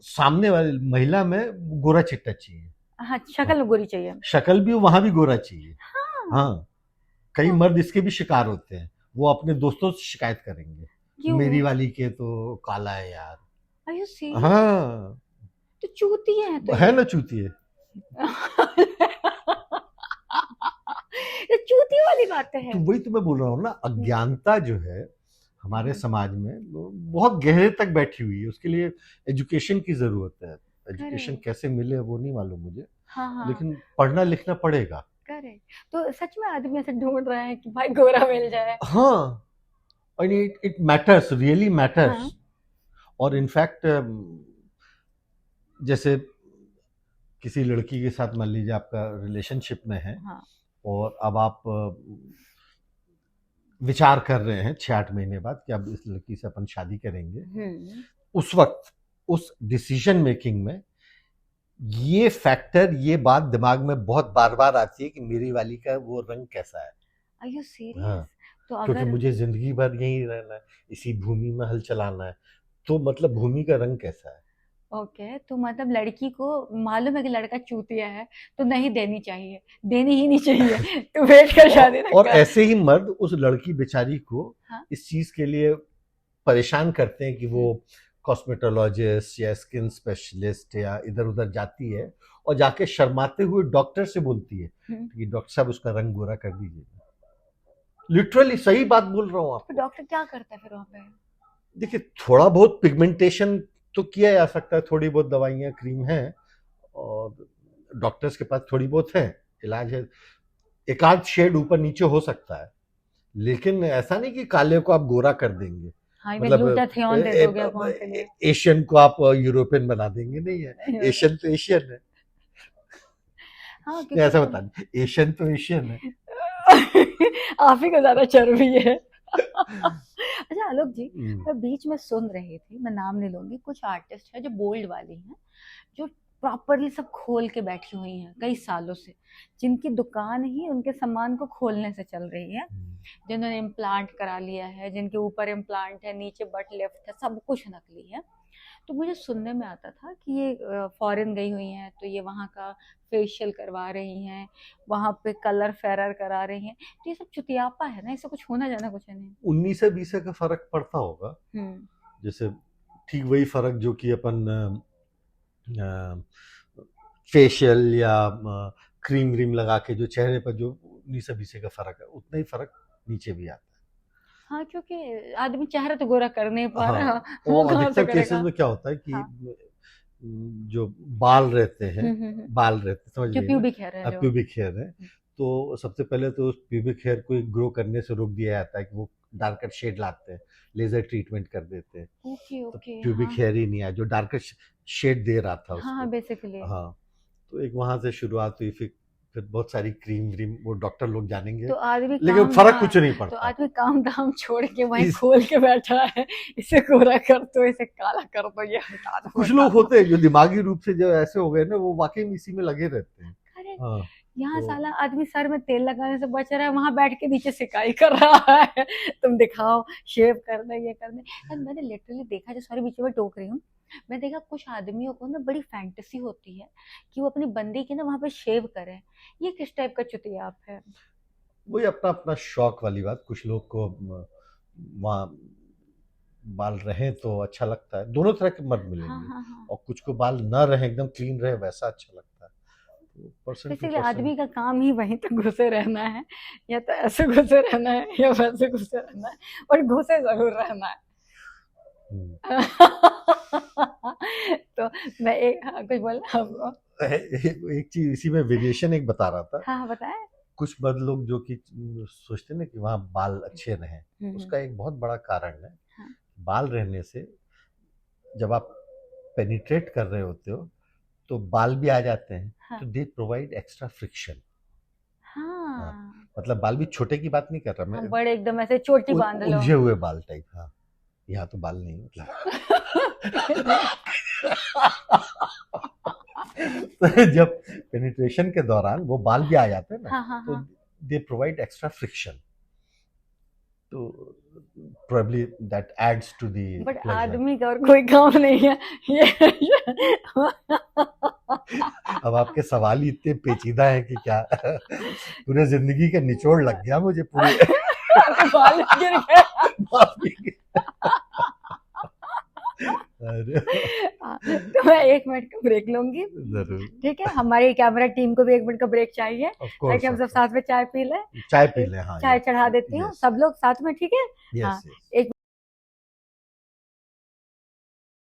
सामने वाली महिला में गोरा चिट्टा चाहिए। हाँ, शक्ल गोरी चाहिए। शक्ल भी वहां भी गोरा चाहिए। हाँ। हाँ, कई हाँ, मर्द इसके भी शिकार होते हैं। वो अपने दोस्तों से शिकायत करेंगे, क्यों? मेरी वाली के तो काला है यार। Are you serious? हाँ, तो चूतिया है तो है ये। ना चूती है। ये चूती वाली बातें तो हैं। वही तो मैं बोल रहा हूँ ना, हम्म, अज्ञानता जो है हमारे हम्म, समाज में वो बहुत गहरे तक बैठी हुई है। उसके लिए एजुकेशन की जरूरत है। Education correct. कैसे मिले वो नहीं मालूम मुझे, हाँ हाँ। लेकिन पढ़ना लिखना पड़ेगा। करेक्ट, तो सच में आदमी ऐसे ढूंढ रहा है कि भाई गोरा मिल जाए। हाँ, और it it matters, really matters. हाँ। और इनफैक्ट जैसे किसी लड़की के साथ मान लीजिए आपका रिलेशनशिप में है, हाँ। और अब आप विचार कर रहे हैं 6-8 महीने बाद कि अब इस लड़की से अपन शादी करेंगे। उस वक्त उस डिसीजन मेकिंग में ये फैक्टर, ये बात दिमाग में बहुत बार बार आती है कि मेरी वाली का वो रंग कैसा है। Are you serious? हाँ, तो क्योंकि अगर मुझे जिंदगी भर यहीं रहना है, इसी भूमि में हल चलाना है। तो मतलब भूमि का रंग कैसा है। ओके, तो मतलब लड़की को मालूम है कि लड़का चूतिया है, तो नहीं देनी चाहिए, देनी ही नहीं चाहिए। तो वेट कर शादी तक और का। ऐसे ही मर्द उस लड़की बेचारी को हाँ। इस चीज के लिए परेशान करते हैं कि वो कॉस्मेटोलॉजिस्ट या स्किन स्पेशलिस्ट या इधर उधर जाती है, और जाके शर्माते हुए डॉक्टर से बोलती है हम्म। कि डॉक्टर साहब उसका रंग गोरा कर दीजिए। लिटरली सही बात बोल रहा हूँ तो आपको। डॉक्टर क्या करता है फिर वहां पे? देखिए, थोड़ा बहुत पिगमेंटेशन तो किया जा सकता है, थोड़ी बहुत दवाइयाँ क्रीम है, और डॉक्टर्स के पास थोड़ी बहुत है, इलाज है। एक आध शेड ऊपर नीचे हो सकता है, लेकिन ऐसा नहीं कि काले को आप गोरा कर देंगे। हाँ, मैं मतलब ग्लूटाथियोन दे दोगे आप वहां के लिए। एशियन को आप यूरोपियन बना देंगे, नहीं है। नहीं होगा। एशियन तो एशियन है। हाँ, नहीं, क्योंकि ऐसा बता दें, एशियन तो एशियन है। आप ही को ज्यादा चर्बी है। अच्छा आलोक जी, हम्म, मैं बीच में सुन रही थी, मैं नाम नहीं लूंगी, कुछ आर्टिस्ट है जो बोल्ड वाली हैं, जो प्रॉपरली सब खोल के बैठी हुई हैं कई सालों से, जिनकी दुकान ही उनके सामान को खोलने से चल रही है, जिन्होंने इम्प्लांट करा लिया है, जिनके ऊपर इम्प्लांट है, नीचे बट लिफ्ट है, सब कुछ नकली है। तो मुझे सुनने में आता था कि ये फॉरेन गई हुई हैं, तो ये वहाँ का फेशियल करवा रही हैं, वहाँ पे कलर फेरर करा रही हैं। तो ये सब चुतियापा है ना, इससे कुछ होना जाना कुछ है नहीं। 19 से 20 का फर्क पड़ता होगा। हम्म। जैसे ठीक वही फर्क जो कि अपन फेशियल या क्रीम व्रीम लगा के जो चेहरे पर जो 19 से 20 का फर्क है, उतना ही फर्क नीचे भी आता हाँ, क्योंकि आदमी चेहरा तो गोरा कर नहीं है। पा हाँ, रहा, वो और कहाँ से अधिकतर केसेस करेगा? में क्या होता है कि हाँ। जो बाल रहते हैं, हम्म। बाल रहते, समझ जो गई ना, प्यूबिक हेयर है जो। प्यूबिक हेयर है। तो सबसे पहले तो उस प्यूबिक हेयर को ग्रो करने से रोक दिया जाता है कि वो डार्कर शेड लाते हैं, लेजर ट्रीटमेंट कर देते हैं। ओके तो ओके, प्यूबिक हाँ। हेयर ही नहीं आया जो डार्कर शेड दे रहा था हाँ हाँ, उसको। बेसिकली। हाँ, तो एक वहां से शुरुआत हुई, फिर बहुत सारी क्रीम व्रीम वो डॉक्टर लोग जानेंगे, तो आदमी लेकिन काम फर्क कुछ हाँ, नहीं तो पड़ता। आदमी काम धाम छोड़ के वहीं इस खोल के बैठा है। इसे गोरा कर दो, इसे काला कर दो, ये हटा दो, कुछ हटा लोग दो। होते हैं जो दिमागी रूप से जो ऐसे हो गए ना, वो वाकई में इसी में लगे रहते हैं। अरे, हाँ, यहाँ तो साला आदमी सर में तेल लगाने से बच रहा है, वहां बैठ के नीचे सिकाई कर रहा है। तुम दिखाओ, शेव कर दे, ये कर दे। यार मैंने लिटरली देखा, जो सॉरी बीच में टोक रही हूँ, मैं देखा कुछ आदमियों को ना बड़ी फैंटेसी होती है कि वो अपनी बंदी की ना वहां पे शेव करे। ये किस टाइप का चुतियाप है? वही अपना अपना शौक वाली बात। कुछ लोग को वहाँ बाल रहे तो अच्छा लगता है, दोनों तरह के मर्द हाँ मिलेंगे। हाँ हाँ। और कुछ को बाल ना रहे, एकदम क्लीन रहे, वैसा अच्छा लगता है। तो पर्सन टू बेसिकली पर्सन। आदमी का काम ही वहीं तक घुसे रहना है, या तो ऐसे घुसे रहना है या वैसे घुसे रहना है, और घुसे जरूर रहना है। तो मैं एक, हाँ, कुछ बोला आपको? एक चीज इसी में वेरिएशन एक बता रहा था। हाँ हाँ, बताए। कुछ मर्द लोग जो कि सोचते हैं ना कि वहाँ बाल अच्छे रहें, हम्म। उसका एक बहुत बड़ा कारण है। हाँ बाल रहने से जब आप पेनिट्रेट कर रहे होते हो तो बाल भी आ जाते हैं, हाँ। तो दे प्रोवाइड एक्स्ट्रा फ्रिक्शन। हाँ, हाँ मतलब बाल भी छोटे की बात नहीं कर रहा मैं, हाँ, बड़े एकदम ऐसे चोटी बांध लो। उलझे हुए बाल टाइप। हाँ, यहाँ तो बाल नहीं मतलब। तो जब पेनिट्रेशन के दौरान वो बाल भी आ जाते हैं ना, हाँ हाँ तो हाँ। They provide extra friction. तो probably that adds to the but pleasure. आदमी का और कोई काम नहीं है ये अब आपके सवाल ही इतने पेचीदा हैं कि क्या पूरे जिंदगी का निचोड़ लग गया मुझे पूरे बाल गिर गए। अरे तो मैं 1 मिनट का ब्रेक लूंगी, जरूर, ठीक है? हमारी कैमरा टीम को भी 1 मिनट का ब्रेक चाहिए, ऑफ कोर्स, ताकि हम सब साथ में चाय पी लें। चाय पी लें। हाँ, चाय चढ़ा देती हूँ, yes, सब लोग साथ में, ठीक है? yes, हाँ, yes. एक